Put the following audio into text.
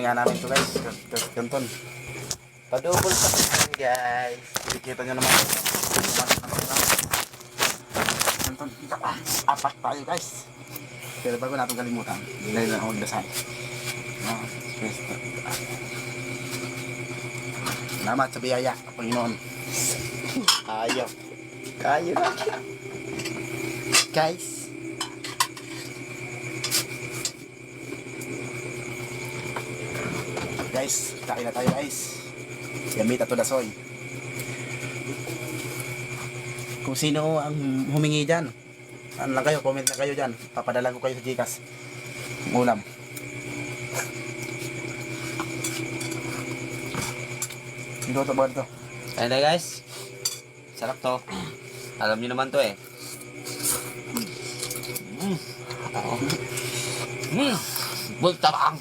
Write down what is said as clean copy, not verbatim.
nga namin ito guys. Ganton. Padubol pa yan, guys. Kita nyo naman ito. Ganton. Apat tayo guys. Pero bago natin kalimutan, dahil na ako magdasal. Salamat sa biyaya, Panginoon. Ayaw. Kayo na. Guys. Guys, kain na tayo guys. Gamit ato dasoy. Kung sino ang humingi dyan, ano lang kayo, comment na kayo dyan. Papadala ko kayo sa Gcash. Ulam. Niluto ba ito? Ayun na, guys. Sarap to. Alam niyo naman to eh. Bultabang!